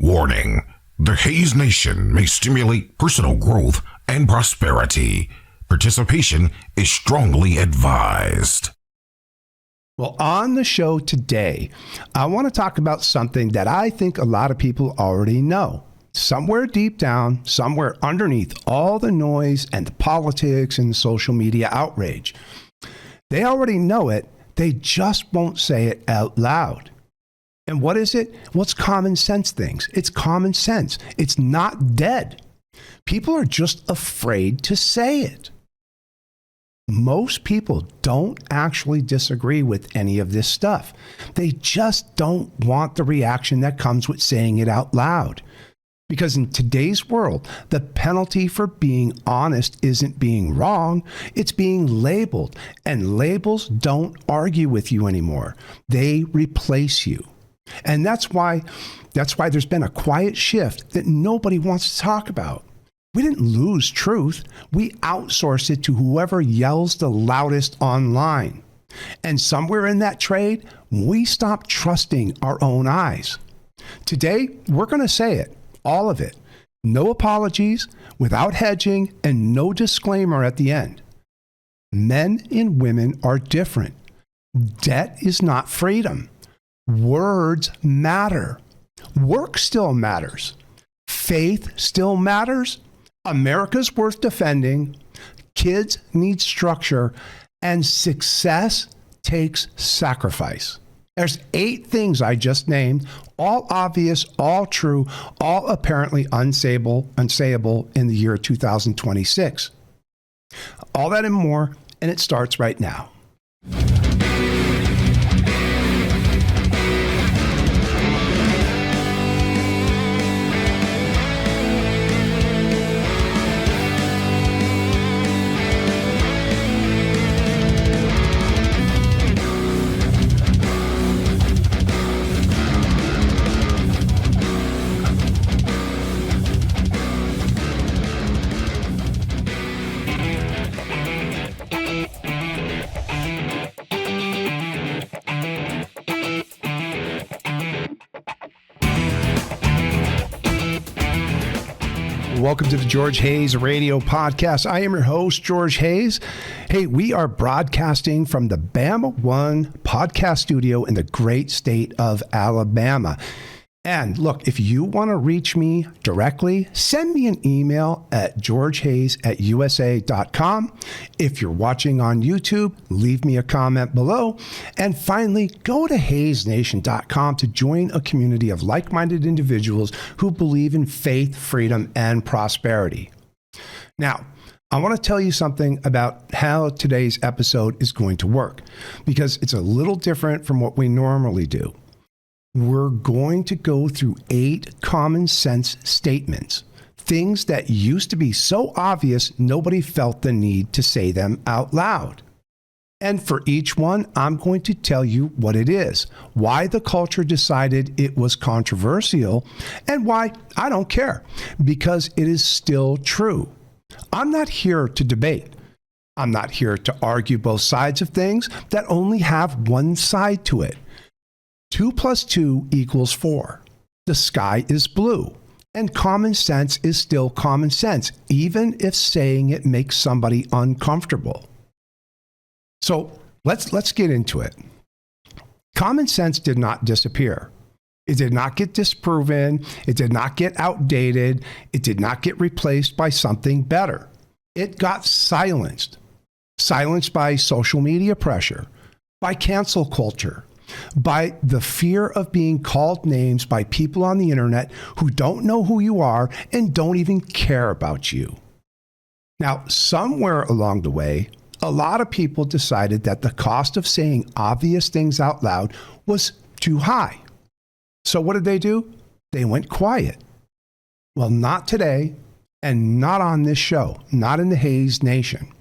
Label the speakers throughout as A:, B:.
A: Warning: the Hayes Nation may stimulate personal growth and prosperity. Participation is strongly advised.
B: Well, on the show today, I want to talk about something that I think a lot of people already know. Somewhere deep down, somewhere underneath all the noise and the politics and the social media outrage. They already know it, they just won't say it out loud. And what is it? Well, it's common sense things. It's common sense. It's not dead. People are just afraid to say it. Most people don't actually disagree with any of this stuff. They just don't want the reaction that comes with saying it out loud. Because in today's world, the penalty for being honest isn't being wrong, it's being labeled. And labels don't argue with you anymore. They replace you. And that's why there's been a quiet shift that nobody wants to talk about. We didn't lose truth. We outsourced it to whoever yells the loudest online. And somewhere in that trade, we stopped trusting our own eyes. Today, we're going to say it. All of it. No apologies, without hedging, and no disclaimer at the end. Men and women are different. Debt is not freedom. Words matter. Work still matters. Faith still matters. America's worth defending. Kids need structure. And success takes sacrifice. There's 8 things I just named, all obvious, all true, all apparently unsayable in the year 2026. All that and more, and it starts right now. Welcome to the George Hayes Radio Podcast. I am your host, George Hayes. Hey, we are broadcasting from the Bama One podcast studio in the great state of Alabama. And look, if you want to reach me directly, send me an email at georgehayes@usa.com. If you're watching on YouTube, leave me a comment below. And finally, go to hayesnation.com to join a community of like-minded individuals who believe in faith, freedom, and prosperity. Now, I want to tell you something about how today's episode is going to work, because it's a little different from what we normally do. We're going to go through 8 common sense statements, things that used to be so obvious nobody felt the need to say them out loud. And for each one, I'm going to tell you what it is, why the culture decided it was controversial, and why I don't care, because it is still true. I'm not here to debate. I'm not here to argue both sides of things that only have one side to it. 2 + 2 = 4. The sky is blue. And common sense is still common sense, even if saying it makes somebody uncomfortable. So let's get into it. Common sense did not disappear. It did not get disproven. It did not get outdated. It did not get replaced by something better. It got silenced. Silenced by social media pressure, by cancel culture, by the fear of being called names by people on the internet who don't know who you are and don't even care about you. Now, somewhere along the way, a lot of people decided that the cost of saying obvious things out loud was too high. So what did they do? They went quiet. Well, not today, and not on this show, not in the Hayes Nation.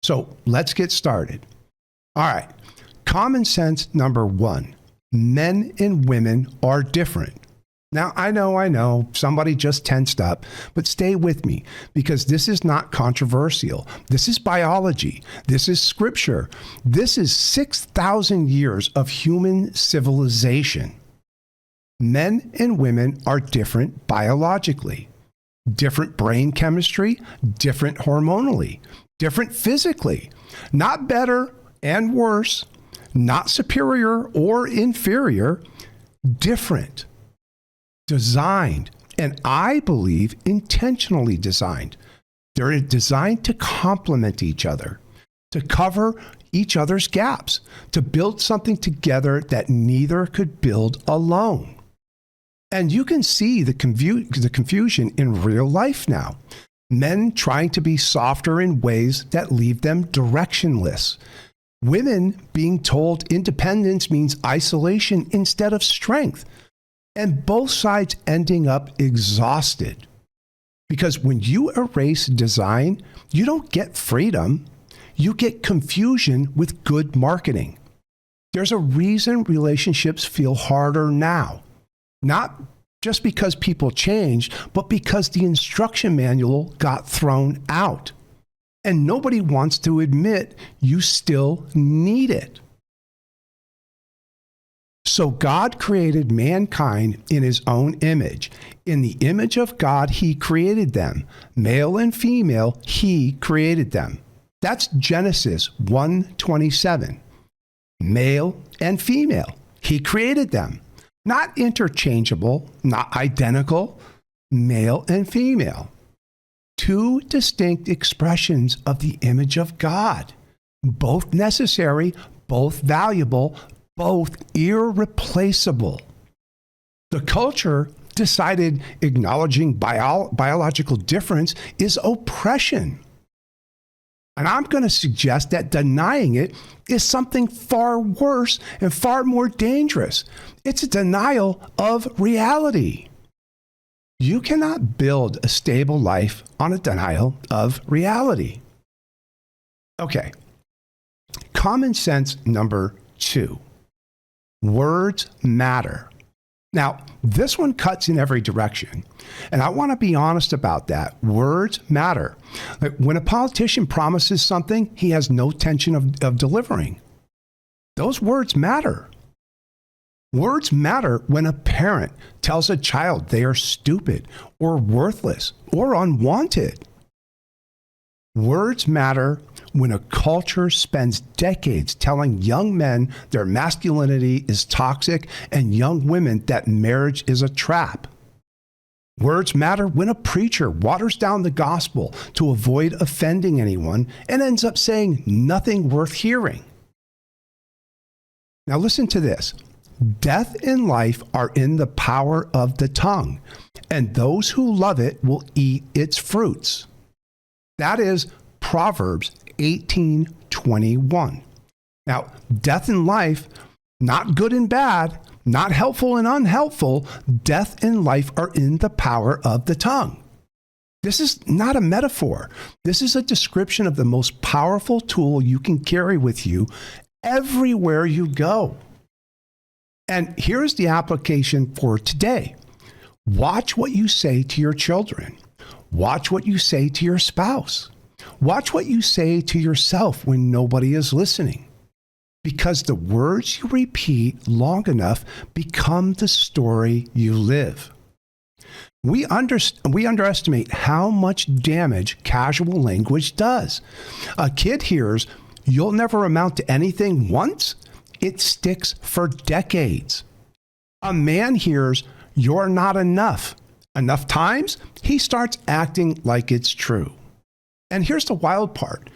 B: So let's get started. All right. Common sense number 1, men and women are different. Now, I know, somebody just tensed up, but stay with me, because this is not controversial. This is biology. This is scripture. This is 6,000 years of human civilization. Men and women are different biologically, different brain chemistry, different hormonally, different physically, not better and worse, not superior or inferior, different, designed, and I believe intentionally designed. They're designed to complement each other, to cover each other's gaps, to build something together that neither could build alone. And you can see the confusion in real life now. Men trying to be softer in ways that leave them directionless. Women being told independence means isolation instead of strength. And both sides ending up exhausted. Because when you erase design, you don't get freedom. You get confusion with good marketing. There's a reason relationships feel harder now. Not just because people changed, but because the instruction manual got thrown out. And nobody wants to admit you still need it. So God created mankind in his own image. In the image of God, he created them. Male and female, he created them. That's Genesis 1:27. Male and female, he created them. Not interchangeable, not identical, male and female. Two distinct expressions of the image of God. Both necessary, both valuable, both irreplaceable. The culture decided acknowledging biological difference is oppression. And I'm going to suggest that denying it is something far worse and far more dangerous. It's a denial of reality. You cannot build a stable life on a denial of reality. Okay. Common sense number 2. Words matter. Now, this one cuts in every direction. And I want to be honest about that. Words matter. Like when a politician promises something, he has no intention of delivering. Those words matter. Words matter when a parent tells a child they are stupid or worthless or unwanted. Words matter when a culture spends decades telling young men their masculinity is toxic and young women that marriage is a trap. Words matter when a preacher waters down the gospel to avoid offending anyone and ends up saying nothing worth hearing. Now listen to this. Death and life are in the power of the tongue, and those who love it will eat its fruits. That is Proverbs 18:21. Now, death and life, not good and bad, not helpful and unhelpful, death and life are in the power of the tongue. This is not a metaphor. This is a description of the most powerful tool you can carry with you everywhere you go. And here's the application for today. Watch what you say to your children. Watch what you say to your spouse. Watch what you say to yourself when nobody is listening. Because the words you repeat long enough become the story you live. We underestimate how much damage casual language does. A kid hears, "You'll never amount to anything" once. It sticks for decades. A man hears, "You're not enough" enough times, he starts acting like it's true. And here's the wild part.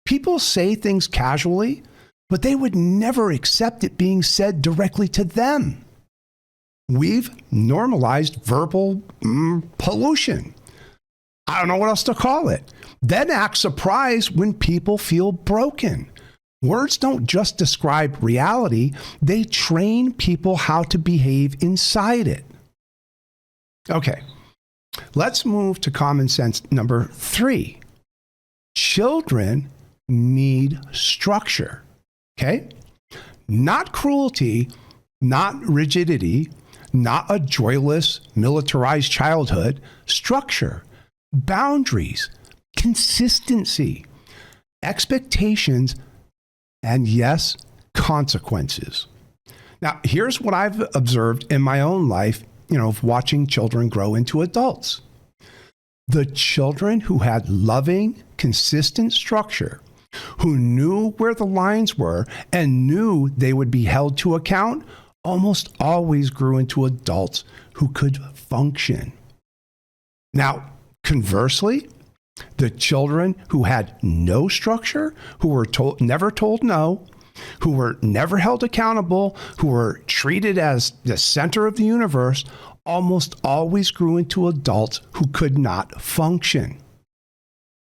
B: People say things casually, but they would never accept it being said directly to them. We've normalized verbal pollution. I don't know what else to call it. Then act surprised when people feel broken. Words don't just describe reality, they train people how to behave inside it. Okay, let's move to common sense number 3. Children need structure, okay? Not cruelty, not rigidity, not a joyless, militarized childhood. Structure, boundaries, consistency, expectations, and yes, consequences. Now, here's what I've observed in my own life, of watching children grow into adults. The children who had loving, consistent structure, who knew where the lines were and knew they would be held to account, almost always grew into adults who could function. Now, conversely, the children who had no structure, who were never told no, who were never held accountable, who were treated as the center of the universe, almost always grew into adults who could not function.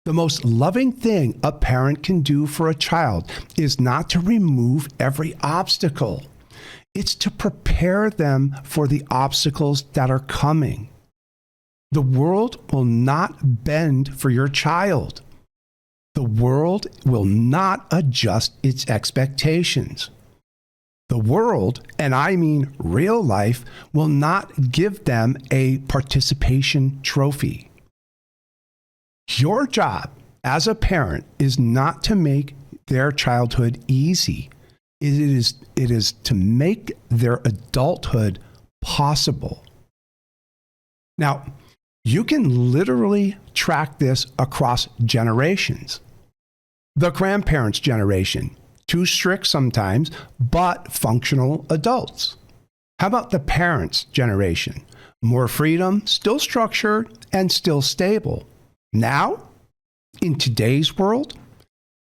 B: The most loving thing a parent can do for a child is not to remove every obstacle. It's to prepare them for the obstacles that are coming. The world will not bend for your child. The world will not adjust its expectations. The world, and I mean real life, will not give them a participation trophy. Your job as a parent is not to make their childhood easy. It is to make their adulthood possible. Now, you can literally track this across generations. The grandparents' generation, too strict sometimes, but functional adults. How about the parents' generation? More freedom, still structured, and still stable. Now, in today's world,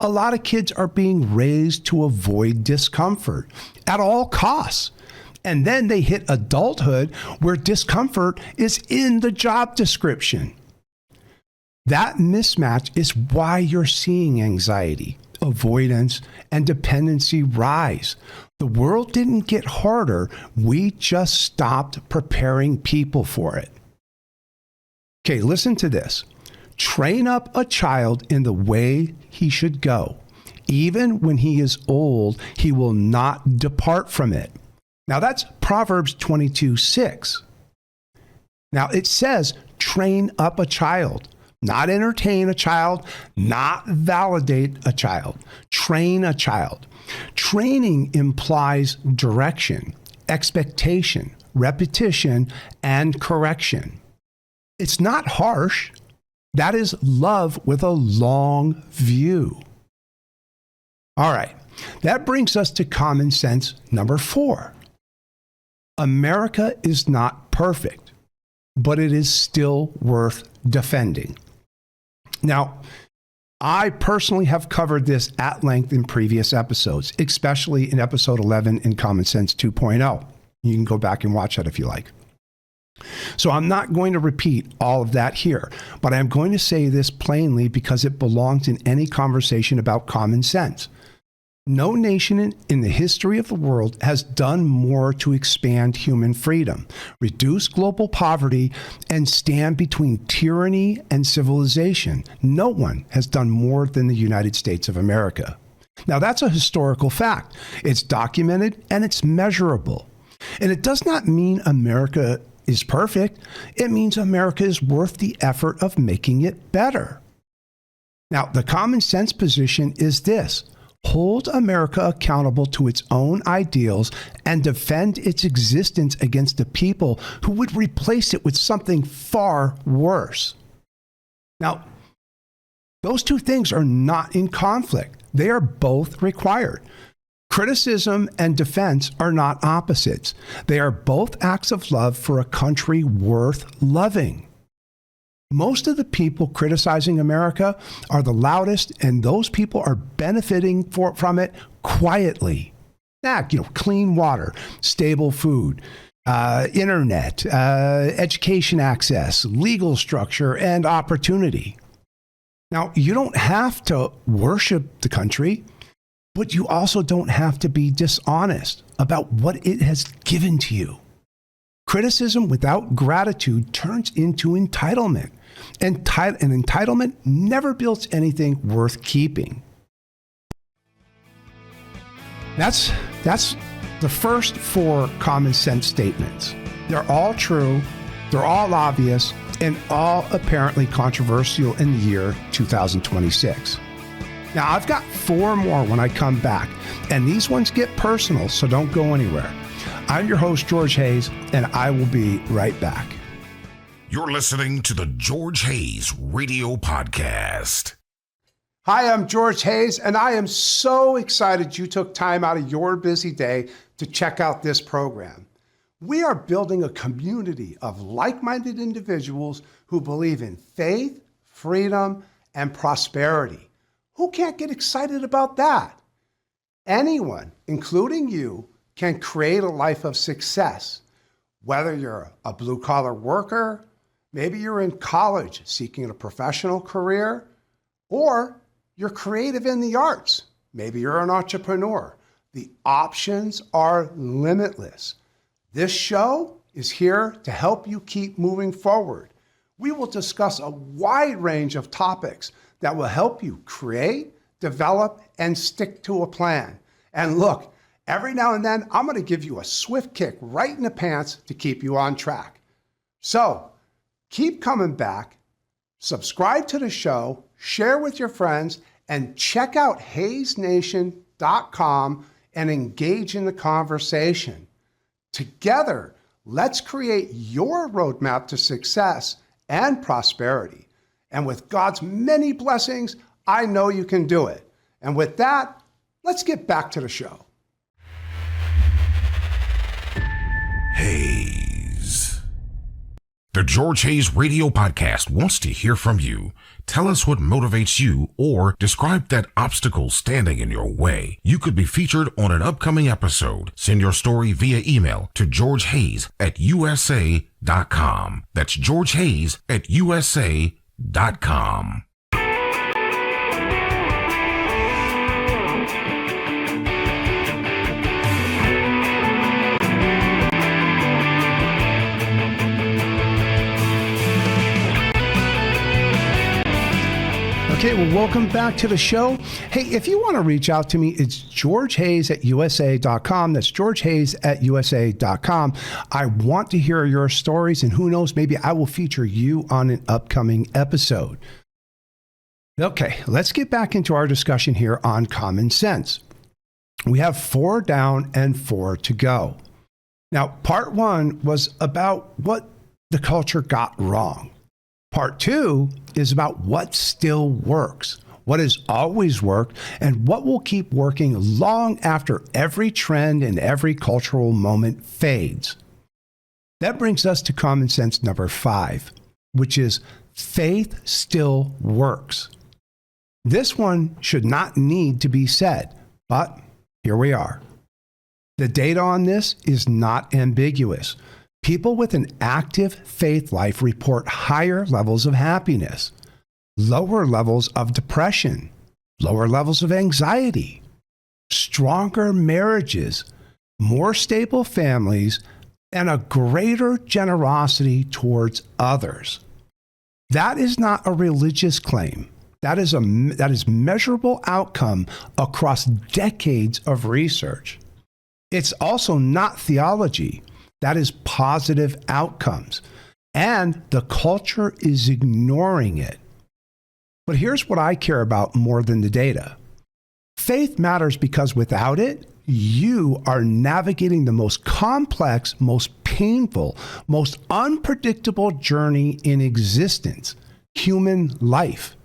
B: a lot of kids are being raised to avoid discomfort at all costs. And then they hit adulthood where discomfort is in the job description. That mismatch is why you're seeing anxiety, avoidance, and dependency rise. The world didn't get harder. We just stopped preparing people for it. Okay, listen to this. Train up a child in the way he should go. Even when he is old, he will not depart from it. Now that's Proverbs 22:6. Now it says, train up a child, not entertain a child, not validate a child. Train a child. Training implies direction, expectation, repetition, and correction. It's not harsh. That is love with a long view. All right, that brings us to common sense number 4. America is not perfect, but it is still worth defending. Now, I personally have covered this at length in previous episodes, especially in episode 11 in Common Sense 2.0. You can go back and watch that if you like. So I'm not going to repeat all of that here, but I'm going to say this plainly because it belongs in any conversation about common sense. No nation in the history of the world has done more to expand human freedom, reduce global poverty, and stand between tyranny and civilization. No one has done more than the United States of America. Now, that's a historical fact. It's documented and it's measurable. And it does not mean America is perfect. It means America is worth the effort of making it better. Now, the common sense position is this. Hold America accountable to its own ideals and defend its existence against the people who would replace it with something far worse. Now, those two things are not in conflict. They are both required. Criticism and defense are not opposites. They are both acts of love for a country worth loving. Most of the people criticizing America are the loudest, and those people are benefiting from it quietly. Clean water, stable food, internet, education access, legal structure, and opportunity. Now, you don't have to worship the country, but you also don't have to be dishonest about what it has given to you. Criticism without gratitude turns into entitlement. And entitlement never builds anything worth keeping. That's the first 4 common sense statements. They're all true, they're all obvious, and all apparently controversial in the year 2026. Now, I've got 4 more when I come back, and these ones get personal, so don't go anywhere. I'm your host, George Hayes, and I will be right back.
A: You're listening to the George Hayes Radio Podcast.
B: Hi, I'm George Hayes, and I am so excited you took time out of your busy day to check out this program. We are building a community of like-minded individuals who believe in faith, freedom, and prosperity. Who can't get excited about that? Anyone, including you, can create a life of success. Whether you're a blue-collar worker, maybe you're in college seeking a professional career, or you're creative in the arts. Maybe you're an entrepreneur. The options are limitless. This show is here to help you keep moving forward. We will discuss a wide range of topics that will help you create, develop, and stick to a plan. And look, every now and then, I'm going to give you a swift kick right in the pants to keep you on track. So keep coming back, subscribe to the show, share with your friends, and check out HayesNation.com and engage in the conversation. Together, let's create your roadmap to success and prosperity. And with God's many blessings, I know you can do it. And with that, let's get back to the show.
A: Hayes. The George Hayes Radio Podcast wants to hear from you. Tell us what motivates you or describe that obstacle standing in your way. You could be featured on an upcoming episode. Send your story via email to georgehayes@usa.com. That's georgehayes@usa.com.
B: Okay, well, welcome back to the show. Hey, if you want to reach out to me, it's georgehayes@usa.com. That's georgehayes@usa.com. I want to hear your stories, and who knows, maybe I will feature you on an upcoming episode. Okay, let's get back into our discussion here on common sense. We have 4 down and 4 to go. Now, part 1 was about what the culture got wrong. Part 2 is about what still works, what has always worked, and what will keep working long after every trend and every cultural moment fades. That brings us to common sense number 5, which is faith still works. This one should not need to be said, but here we are. The data on this is not ambiguous. People with an active faith life report higher levels of happiness, lower levels of depression, lower levels of anxiety, stronger marriages, more stable families, and a greater generosity towards others. That is not a religious claim. That is measurable outcome across decades of research. It's also not theology. That is positive outcomes. And the culture is ignoring it. But here's what I care about more than the data. Faith matters because without it, you are navigating the most complex, most painful, most unpredictable journey in existence, human life.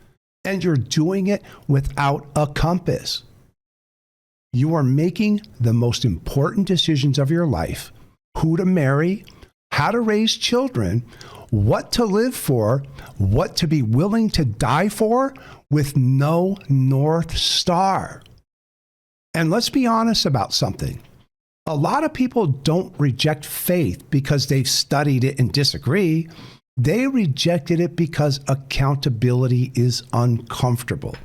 B: And you're doing it without a compass. You are making the most important decisions of your life: who to marry, how to raise children, what to live for, what to be willing to die for, with no North Star. And let's be honest about something. A lot of people don't reject faith because they've studied it and disagree. They rejected it because accountability is uncomfortable.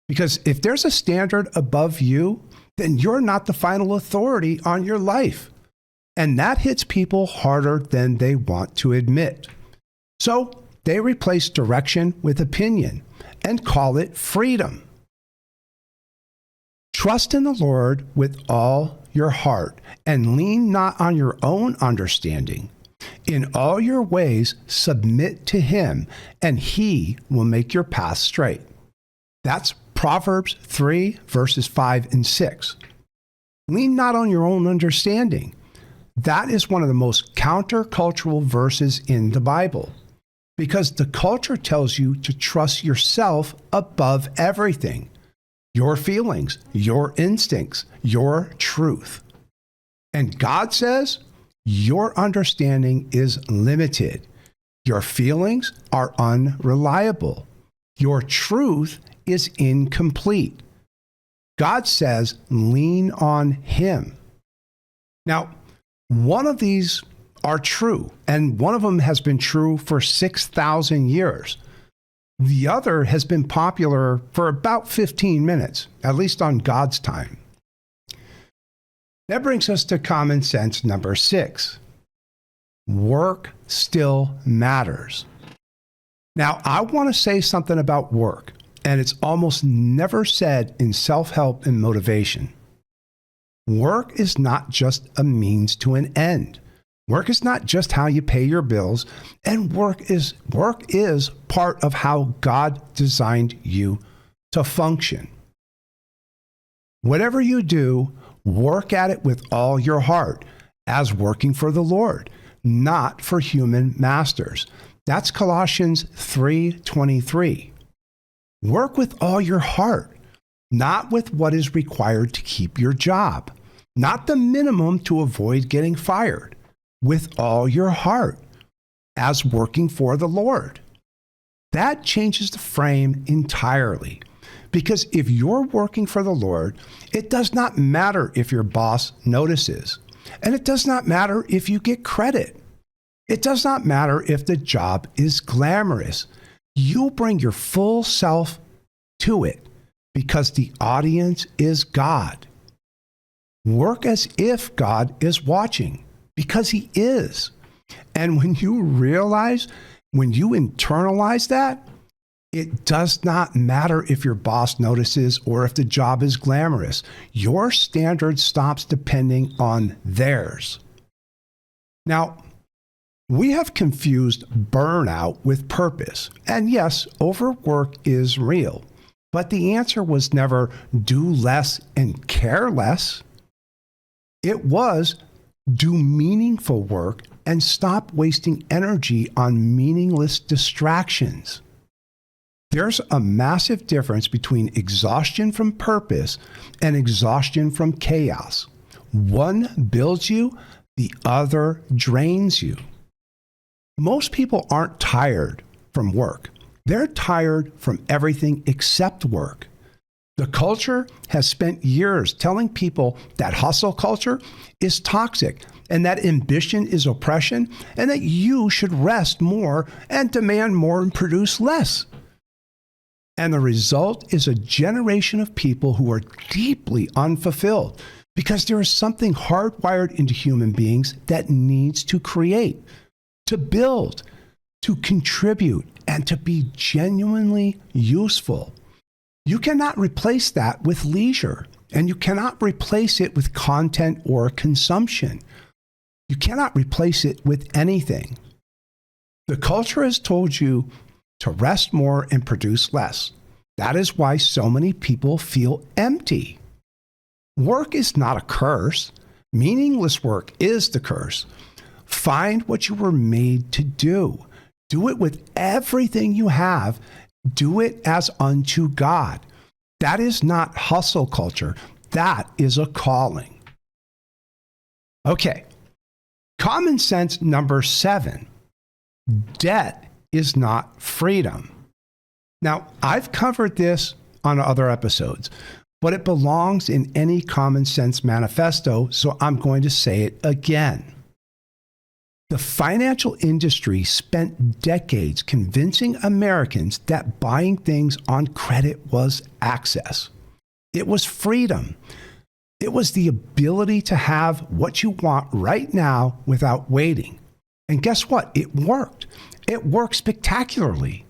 B: Because if there's a standard above you, then you're not the final authority on your life. And that hits people harder than they want to admit. So they replace direction with opinion and call it freedom. Trust in the Lord with all your heart and lean not on your own understanding. In all your ways, submit to him, and he will make your path straight. That's Proverbs 3, verses 5 and 6. Lean not on your own understanding. That is one of the most countercultural verses in the Bible, because the culture tells you to trust yourself above everything. Your feelings, your instincts, your truth. And God says your understanding is limited. Your feelings are unreliable. Your truth is incomplete. God says lean on Him. Now, one of these are true, and one of them has been true for 6,000 years. The other has been popular for about 15 minutes, at least on God's time. That brings us to common sense number 6. Work still matters. Now, I want to say something about work, and it's almost never said in self-help and motivation. Work is not just a means to an end. Work is not just how you pay your bills, and work is part of how God designed you to function. Whatever you do, work at it with all your heart, as working for the Lord, not for human masters. That's Colossians 3:23. Work with all your heart, not with what is required to keep your job, not the minimum to avoid getting fired. With all your heart, as working for the Lord. That changes the frame entirely. Because if you're working for the Lord, it does not matter if your boss notices. And it does not matter if you get credit. It does not matter if the job is glamorous. You bring your full self to it because the audience is God. Work as if God is watching. Because He is. And when you internalize that, it does not matter if your boss notices or if the job is glamorous. Your standard stops depending on theirs. Now, we have confused burnout with purpose. And yes, overwork is real. But the answer was never do less and care less. It was do meaningful work and stop wasting energy on meaningless distractions. There's a massive difference between exhaustion from purpose and exhaustion from chaos. One builds you, the other drains you. Most people aren't tired from work. They're tired from everything except work. The culture has spent years telling people that hustle culture is toxic and that ambition is oppression and that you should rest more and demand more and produce less. And the result is a generation of people who are deeply unfulfilled because there is something hardwired into human beings that needs to create, to build, to contribute, and to be genuinely useful. You cannot replace that with leisure, and you cannot replace it with content or consumption. You cannot replace it with anything. The culture has told you to rest more and produce less. That is why so many people feel empty. Work is not a curse. Meaningless work is the curse. Find what you were made to do. Do it with everything you have. Do it as unto God. That is not hustle culture. That is a calling. Okay. Common sense number 7. Debt is not freedom. Now, I've covered this on other episodes, but it belongs in any common sense manifesto, so I'm going to say it again. The financial industry spent decades convincing Americans that buying things on credit was access. It was freedom. It was the ability to have what you want right now without waiting. And guess what? It worked. It worked spectacularly.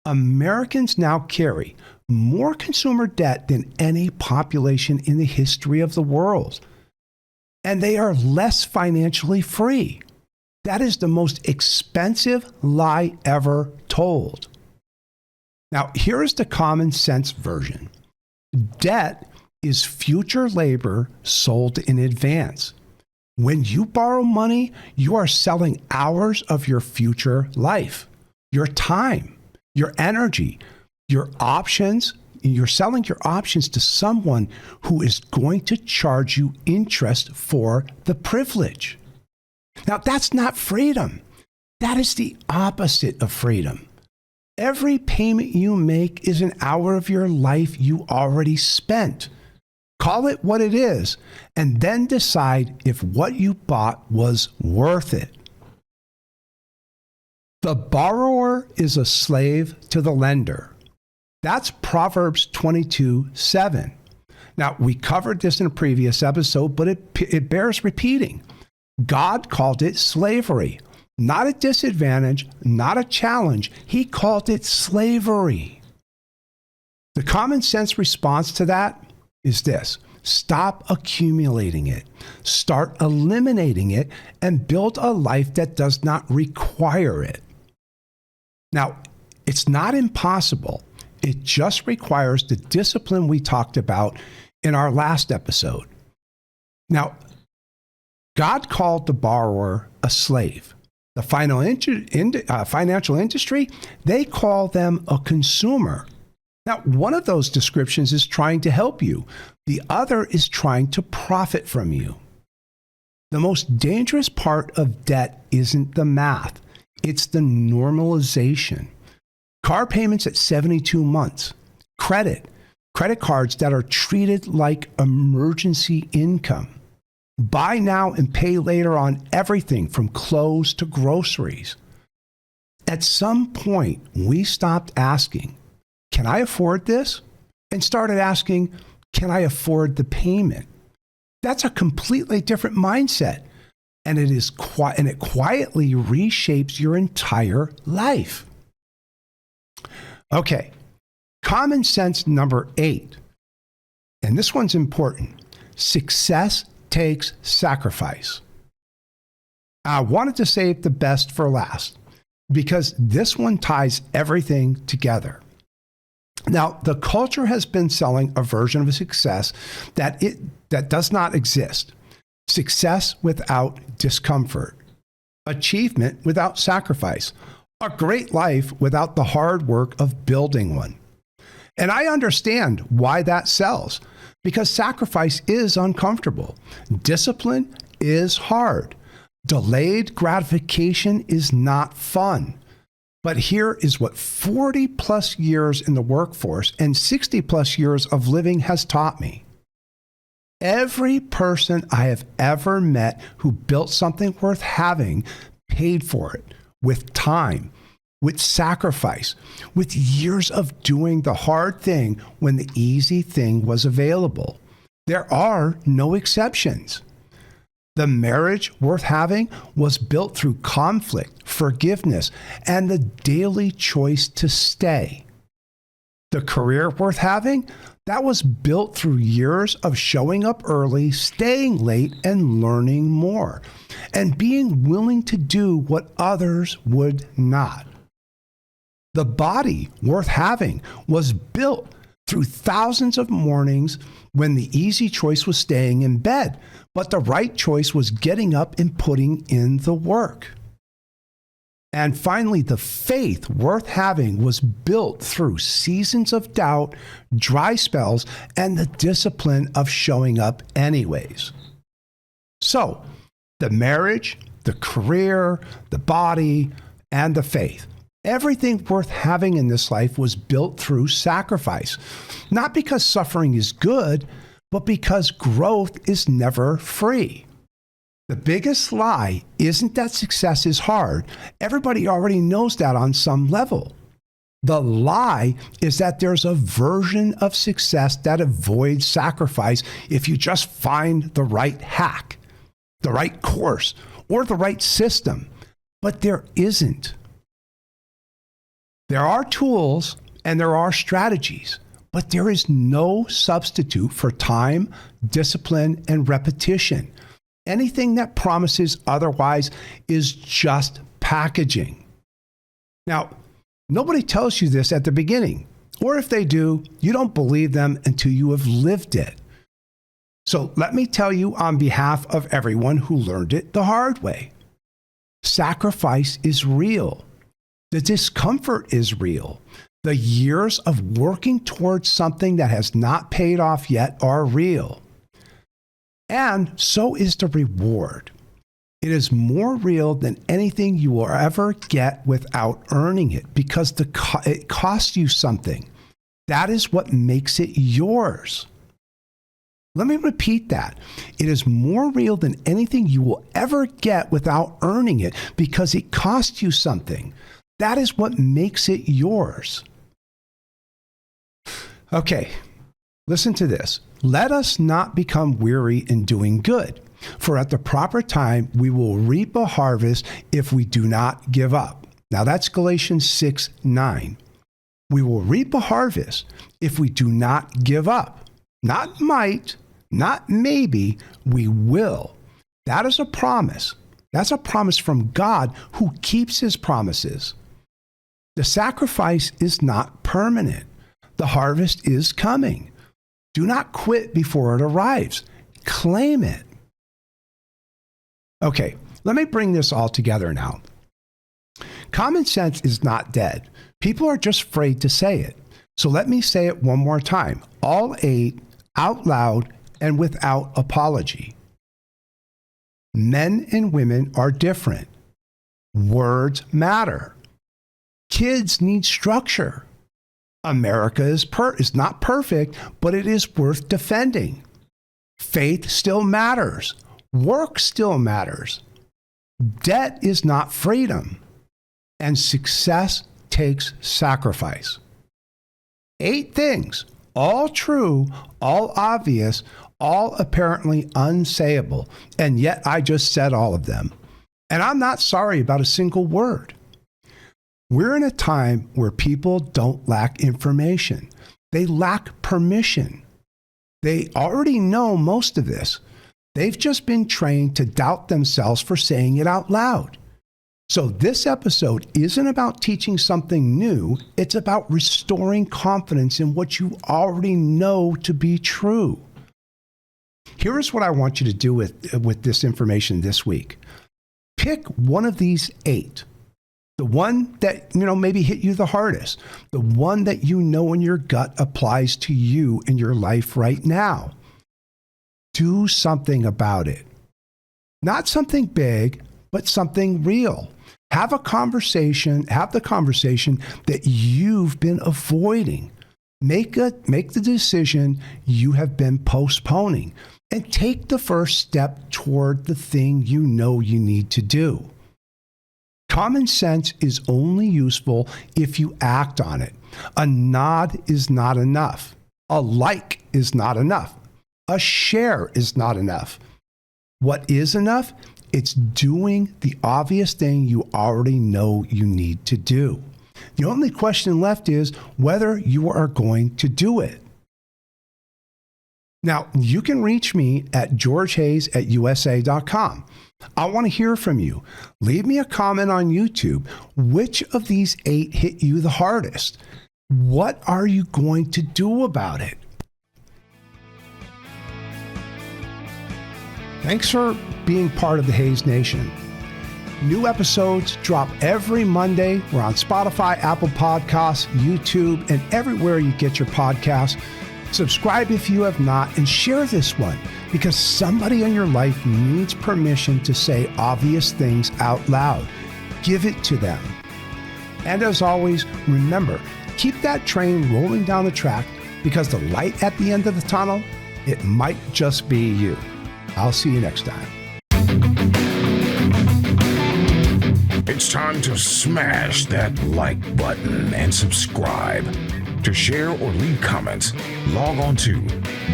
B: Americans now carry more consumer debt than any population in the history of the world. And they are less financially free. That is the most expensive lie ever told. Now, here is the common sense version. Debt is future labor sold in advance. When you borrow money, you are selling hours of your future life, your time, your energy, your options. You're selling your options to someone who is going to charge you interest for the privilege. Now, that's not freedom. That is the opposite of freedom. Every payment you make is an hour of your life you already spent. Call it what it is, and then decide if what you bought was worth it. The borrower is a slave to the lender. That's Proverbs 22:7. Now, we covered this in a previous episode, but it bears repeating. God called it slavery, not a disadvantage, not a challenge. He called it slavery. The common sense response to that is this: stop accumulating it, start eliminating it, and build a life that does not require it. Now, it's not impossible. It just requires the discipline we talked about in our last episode. Now, God called the borrower a slave. The financial industry, they call them a consumer. Now, one of those descriptions is trying to help you. The other is trying to profit from you. The most dangerous part of debt isn't the math. It's the normalization. Car payments at 72 months. Credit cards that are treated like emergency income. Buy now and pay later on everything from clothes to groceries. At some point, we stopped asking, can I afford this? And started asking, can I afford the payment? That's a completely different mindset. And it quietly reshapes your entire life. Okay, common sense number 8. And this one's important. Success takes sacrifice. I wanted to save the best for last because this one ties everything together. Now, the culture has been selling a version of a success that does not exist. Success without discomfort. Achievement without sacrifice. A great life without the hard work of building one. And I understand why that sells, because sacrifice is uncomfortable. Discipline is hard. Delayed gratification is not fun. But here is what 40 plus years in the workforce and 60 plus years of living has taught me. Every person I have ever met who built something worth having paid for it with time, with sacrifice, with years of doing the hard thing when the easy thing was available. There are no exceptions. The marriage worth having was built through conflict, forgiveness, and the daily choice to stay. The career worth having, that was built through years of showing up early, staying late, and learning more, and being willing to do what others would not. The body worth having was built through thousands of mornings when the easy choice was staying in bed, but the right choice was getting up and putting in the work. And finally, the faith worth having was built through seasons of doubt, dry spells, and the discipline of showing up anyways. So, the marriage, the career, the body, and the faith. Everything worth having in this life was built through sacrifice. Not because suffering is good, but because growth is never free. The biggest lie isn't that success is hard. Everybody already knows that on some level. The lie is that there's a version of success that avoids sacrifice if you just find the right hack, the right course, or the right system. But there isn't. There are tools and there are strategies, but there is no substitute for time, discipline, and repetition. Anything that promises otherwise is just packaging. Now, nobody tells you this at the beginning, or if they do, you don't believe them until you have lived it. So let me tell you on behalf of everyone who learned it the hard way. Sacrifice is real. The discomfort is real. The years of working towards something that has not paid off yet are real. And so is the reward. It is more real than anything you will ever get without earning it because it costs you something. That is what makes it yours. Let me repeat that. It is more real than anything you will ever get without earning it because it costs you something. That is what makes it yours. Okay, listen to this. Let us not become weary in doing good, for at the proper time we will reap a harvest if we do not give up. Now that's Galatians 6:9. We will reap a harvest if we do not give up. Not might, not maybe, we will. That is a promise. That's a promise from God who keeps his promises. The sacrifice is not permanent. The harvest is coming. Do not quit before it arrives. Claim it. Okay, let me bring this all together now. Common sense is not dead. People are just afraid to say it. So let me say it one more time. All 8, out loud and without apology. Men and women are different. Words matter. Kids need structure. America is not perfect, but it is worth defending. Faith still matters. Work still matters. Debt is not freedom. And success takes sacrifice. 8 things, all true, all obvious, all apparently unsayable, and yet I just said all of them. And I'm not sorry about a single word. We're in a time where people don't lack information. They lack permission. They already know most of this. They've just been trained to doubt themselves for saying it out loud. So this episode isn't about teaching something new. It's about restoring confidence in what you already know to be true. Here's what I want you to do with this information this week. Pick one of these 8. The one that, maybe hit you the hardest. The one that in your gut applies to you in your life right now. Do something about it. Not something big, but something real. Have the conversation that you've been avoiding. Make the decision you have been postponing and take the first step toward the thing you know you need to do. Common sense is only useful if you act on it. A nod is not enough. A like is not enough. A share is not enough. What is enough? It's doing the obvious thing you already know you need to do. The only question left is whether you are going to do it. Now, you can reach me at georgehayes@usa.com. I want to hear from you. Leave me a comment on YouTube. Which of these 8 hit you the hardest? What are you going to do about it? Thanks for being part of the Hayes Nation. New episodes drop every Monday. We're on Spotify, Apple Podcasts, YouTube, and everywhere you get your podcasts. Subscribe if you have not, and share this one because somebody in your life needs permission to say obvious things out loud. Give it to them. And as always, remember, keep that train rolling down the track because the light at the end of the tunnel, it might just be you. I'll see you next time.
A: It's time to smash that like button and subscribe. To share or leave comments, log on to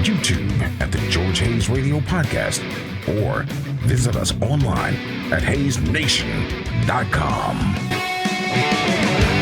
A: YouTube at the George Hayes Radio Podcast or visit us online at hayesnation.com.